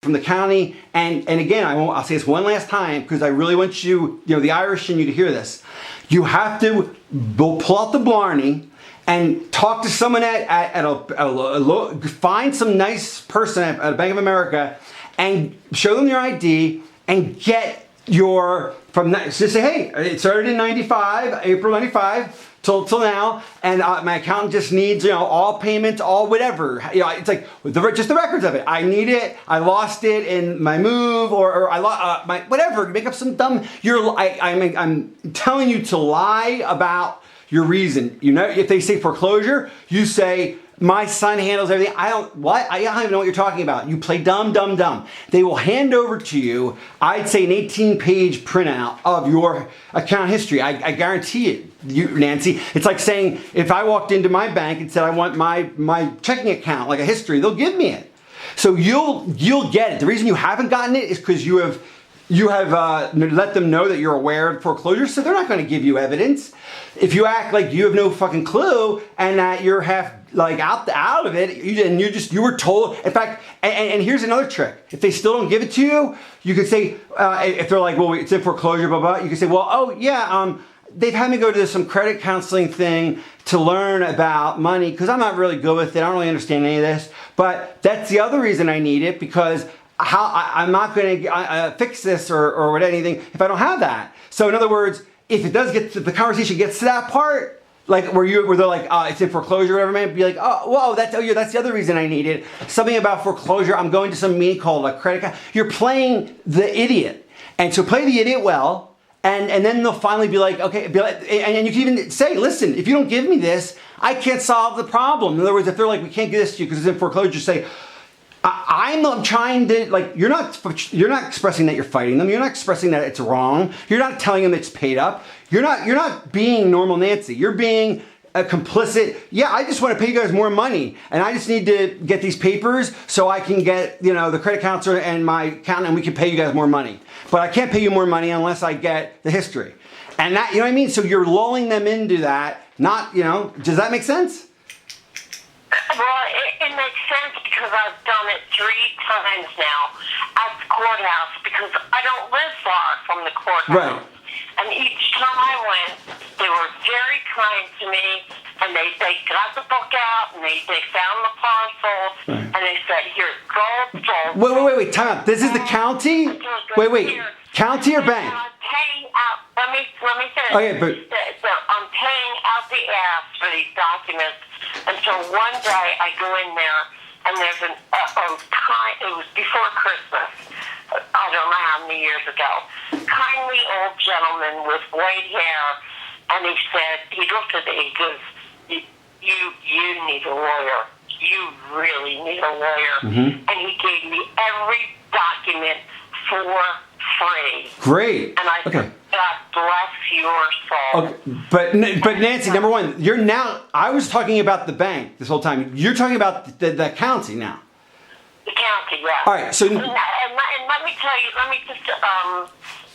from the county. And again, I'll say this one last time because I really want you, the Irish in you to hear this. You have to pull out the blarney and talk to someone find some nice person at a Bank of America and show them your ID and get just say, hey, it started in 95, April 95 till now, and my accountant just needs, all payments, all whatever. It's like just the records of it. I need it. I lost it in my move, or I lost my whatever. Make up some dumb. I'm telling you to lie about your reason. If they say foreclosure, you say, my son handles everything. I don't even know what you're talking about. You play dumb. They will hand over to you, I'd say an 18-page printout of your account history. I guarantee it, Nancy. It's like saying, if I walked into my bank and said, I want my checking account, like a history, they'll give me it. So you'll get it. The reason you haven't gotten it is because you have let them know that you're aware of foreclosure, so they're not going to give you evidence. If you act like you have no fucking clue and that you're half out of it, you were told. In fact, and here's another trick: if they still don't give it to you, you could say, if they're like, well, it's in foreclosure, blah blah. You could say, well, oh yeah, they've had me go to some credit counseling thing to learn about money because I'm not really good with it. I don't really understand any of this, but that's the other reason I need it because. I'm not going to fix this or anything if I don't have that. So in other words, if it does the conversation gets to that part, like where they're like, it's in foreclosure or whatever, man, be like, that's the other reason I need it. Something about foreclosure. I'm going to some meeting called a credit card. You're playing the idiot, and so play the idiot well, and then they'll finally be like, okay, and you can even say, listen, if you don't give me this, I can't solve the problem. In other words, if they're like, we can't give this to you because it's in foreclosure, say. I'm trying to, you're not expressing that you're fighting them. You're not expressing that it's wrong. You're not telling them it's paid up. You're not being normal Nancy. You're being a complicit. Yeah, I just want to pay you guys more money. And I just need to get these papers so I can get, the credit counselor and my accountant and we can pay you guys more money. But I can't pay you more money unless I get the history. And that, you know what I mean? So you're lulling them into that. Not, does that make sense? Well, it makes sense because I've done it 3 times now at the courthouse because I don't live far from the courthouse. Right. And each time I went, they were very kind to me, and they got the book out, and they found the parcels, right. And they said, here, go. Wait, time out. This is the county? Wait. County or bank? I'm paying out, let me finish. Okay, but... So I'm paying out the ass for these documents. And so one day I go in there, and there's it was before Christmas, I don't know how many years ago, kindly old gentleman with white hair, and he looked at me, he goes, you need a lawyer. You really need a lawyer. Mm-hmm. And he gave me every document for free. Great. And I said, God bless your soul. Okay. But Nancy, number one, I was talking about the bank this whole time. You're talking about the county now. The county, yeah. All right, so... And let me tell you, let me just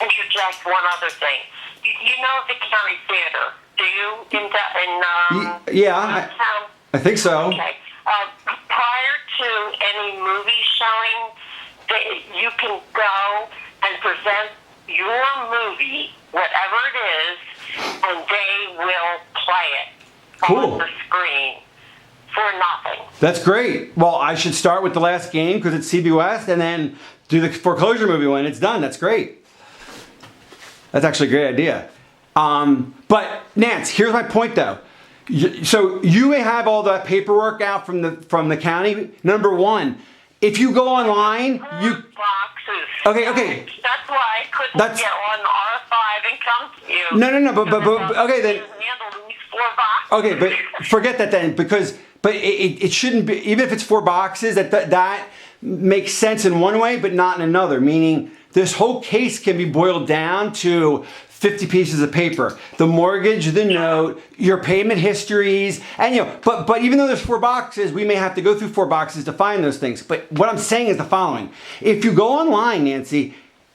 interject one other thing. You know the county theater, do you? Yeah, I think so. Okay. Prior to any movie showing, you can go and present your movie, whatever it is, and they will play it on the screen for nothing. That's great. Well, I should start with The Last Game because it's CB West and then do the foreclosure movie when it's done. That's great. That's actually a great idea. But Nance, here's my point though. So you may have all the paperwork out from the county. Number one, if you go online, boxes. Okay. That's why I couldn't get on R5 and come to you. No. But okay then. Handle these 4 boxes. Okay, but forget that then, but it shouldn't be. Even if it's 4 boxes, that makes sense in one way, but not in another. Meaning, this whole case can be boiled down to 50 pieces of paper: the mortgage, the note, your payment histories, and but even though there's 4 boxes, we may have to go through 4 boxes to find those things. But what I'm saying is the following: if you go online, Nancy,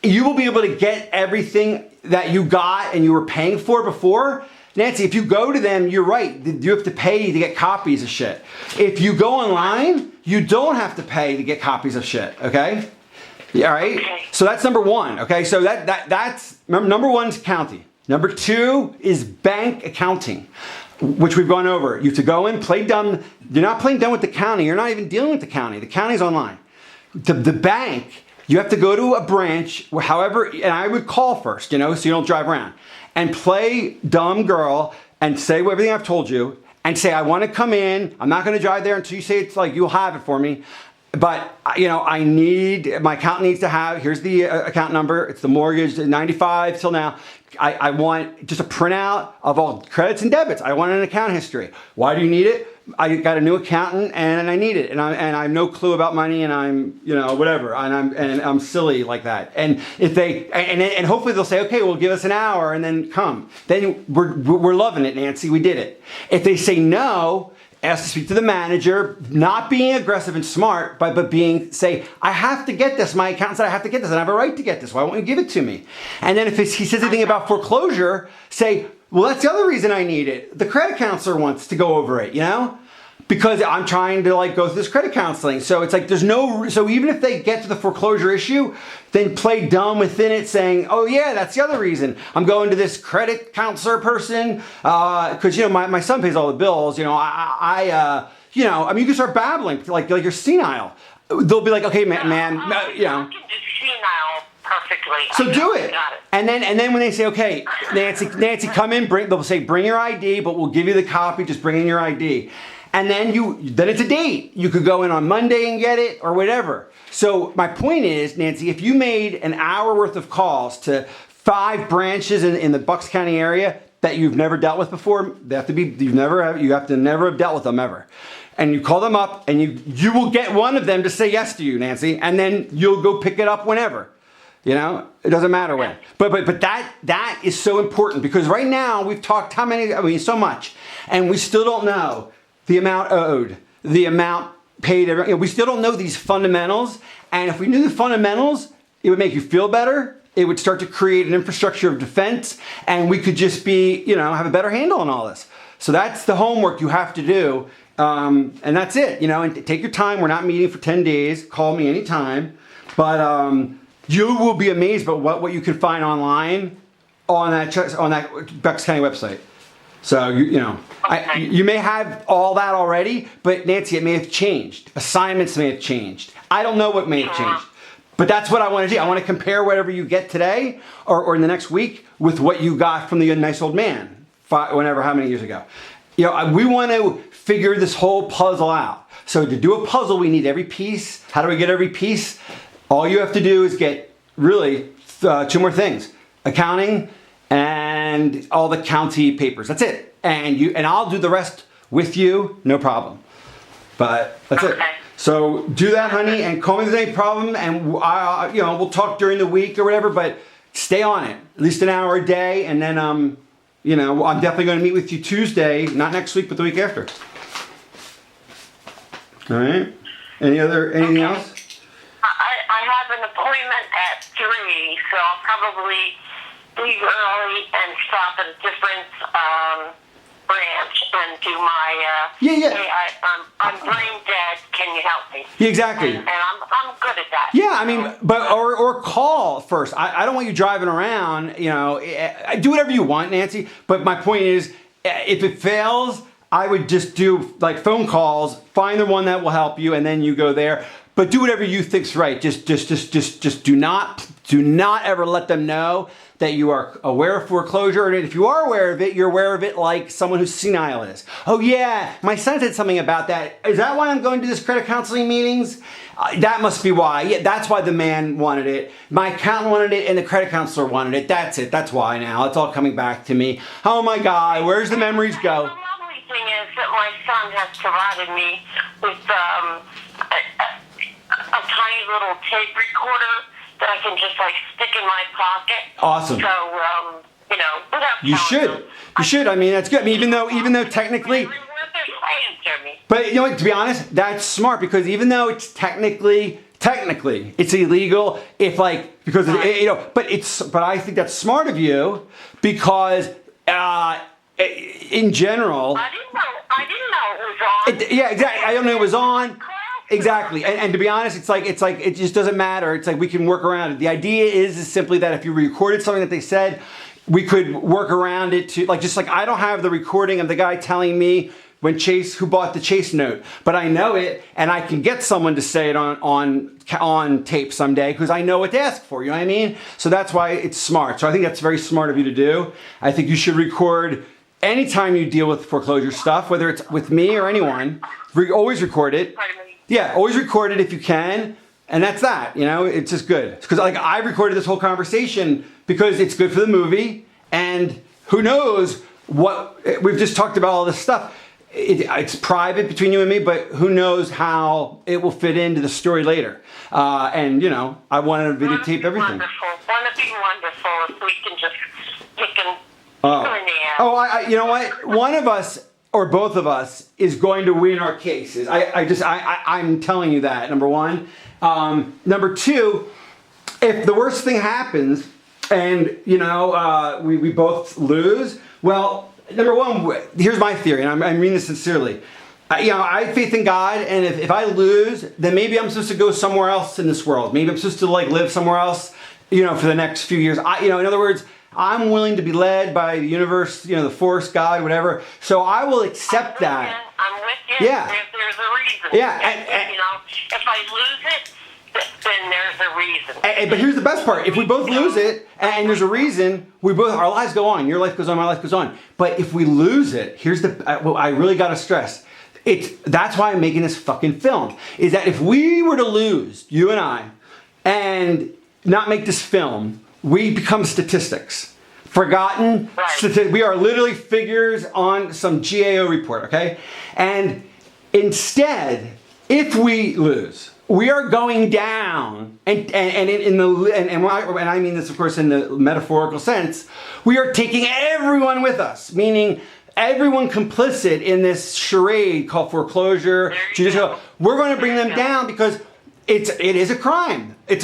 you will be able to get everything that you got and you were paying for before. Nancy, if you go to them, you're right. You have to pay to get copies of shit. If you go online, you don't have to pay to get copies of shit. Okay. Yeah, all right. Okay. So that's number one. Okay. So that's number one's county. Number two is bank accounting, which we've gone over. You have to go in, play dumb. You're not playing dumb with the county. You're not even dealing with the county. The county's online. The bank, you have to go to a branch, however, and I would call first, so you don't drive around, and play dumb girl and say everything I've told you and say, I want to come in. I'm not going to drive there until you say it's like, you'll have it for me. But, I need, my account needs to have, here's the account number. It's the mortgage, 95 till now. I want just a printout of all credits and debits. I want an account history. Why do you need it? I got a new accountant and I need it. And I have no clue about money and I'm, whatever. And I'm silly like that. And if they, and hopefully they'll say, okay, well, give us an hour and then come. Then we're loving it, Nancy. We did it. If they say no, ask to speak to the manager, not being aggressive and smart, but say, I have to get this. My accountant said I have to get this and I have a right to get this. Why won't you give it to me? And then if he says anything about foreclosure, say, well, that's the other reason I need it. The credit counselor wants to go over it, because I'm trying to go through this credit counseling. So it's like, so even if they get to the foreclosure issue, then play dumb within it saying, oh yeah, that's the other reason. I'm going to this credit counselor person, because, my son pays all the bills. You can start babbling like you're senile. They'll be like, okay, man, I can do senile perfectly. So do it. Got it. And then when they say, okay, Nancy, come in, they'll say, bring your ID, but we'll give you the copy, just bring in your ID. And then it's a date. You could go in on Monday and get it or whatever. So my point is, Nancy, if you made an hour worth of calls to 5 branches in the Bucks County area that you've never dealt with before, you have to never have dealt with them ever. And you call them up and you will get one of them to say yes to you, Nancy, and then you'll go pick it up whenever. It doesn't matter when. But that is so important because right now we've talked so much, and we still don't know the amount owed, the amount paid. We still don't know these fundamentals. And if we knew the fundamentals, it would make you feel better. It would start to create an infrastructure of defense, and we could just have a better handle on all this. So that's the homework you have to do. And that's it, and take your time. We're not meeting for 10 days. Call me anytime. But you will be amazed by what you can find online on that Bucks County website. So, you may have all that already, but Nancy, it may have changed. Assignments may have changed. I don't know what may have changed. But that's what I want to do. I want to compare whatever you get today or in the next week with what you got from the nice old man, how many years ago. We want to figure this whole puzzle out. So to do a puzzle, we need every piece. How do we get every piece? All you have to do is get really 2 more things: accounting and all the county papers. That's it. And I'll do the rest with you, no problem. But that's it. So do that, honey, and call me if there's any problem. And we'll talk during the week or whatever. But stay on it, at least an hour a day, and then I'm definitely going to meet with you Tuesday, not next week, but the week after. All right. Anything else? I have an appointment at 3, so I'll probably leave early and stop at a different branch and do my hey, I'm brain dead, can you help me? Yeah, exactly. And I'm good at that. Yeah, but or call first. I don't want you driving around, do whatever you want, Nancy, but my point is, if it fails, I would just do phone calls, find the one that will help you, and then you go there. But do whatever you think's right. Just do not ever let them know that you are aware of foreclosure. And if you are aware of it, you're aware of it like someone who's senile is. Oh yeah, my son said something about that. Is that why I'm going to this credit counseling meetings? That must be why. Yeah, that's why the man wanted it. My accountant wanted it and the credit counselor wanted it. That's it. That's why now. It's all coming back to me. Oh my God, where's the memories go? The lovely thing is that my son has provided me with a tiny little tape recorder that I can just stick in my pocket. Awesome. So, without you should. them, You should. I mean, that's good. I mean, even though technically. But to be honest, that's smart because even though it's technically it's illegal if because but I think that's smart of you because in general. I didn't know it was on. Yeah, exactly. I don't know it was on. Exactly. And to be honest, it's like it just doesn't matter. It's like we can work around it. The idea is simply that if you recorded something that they said, we could work around it to just like I don't have the recording of the guy telling me who bought the Chase note, but I know it, and I can get someone to say it on tape someday because I know what to ask for. You know what I mean? So that's why it's smart. So I think that's very smart of you to do. I think you should record anytime you deal with foreclosure stuff, whether it's with me or anyone. Always record it. Yeah, always record it if you can, and that's that. You know, it's just good because like I recorded this whole conversation because it's good for the movie, and who knows what we've just talked about all this stuff. It's private between you and me, but who knows how it will fit into the story later. And, you know, I wanted to videotape everything. Wouldn't it be wonderful if we can just pick and you know what? One of us or both of us is going to win our cases. I'm telling you that, number one. Number two, if the worst thing happens and, you know, we both lose, well, number one, here's my theory, and I mean this sincerely. You know, I have faith in God, and if I lose, then maybe I'm supposed to go somewhere else in this world. Maybe I'm supposed to like live somewhere else, you know, for the next few years. You know, in other words, I'm willing to be led by the universe, you know, the force, God, whatever. So I will accept that. I'm with you. Yeah. There's a reason. Yeah. And, you know, if I lose it, then there's a reason. But here's the best part. If we both lose it, and there's a reason, our lives go on. Your life goes on, my life goes on. But if we lose it, here's what I really got to stress. That's why I'm making this fucking film. Is that if we were to lose, you and I, and not make this film, we become statistics. Forgotten. Right. We are literally figures on some GAO report, okay? And instead, if we lose, we are going down, and I mean this, of course, in the metaphorical sense. We are taking everyone with us, meaning everyone complicit in this charade called foreclosure, judicial. We're going to bring them down because it is a crime. It's a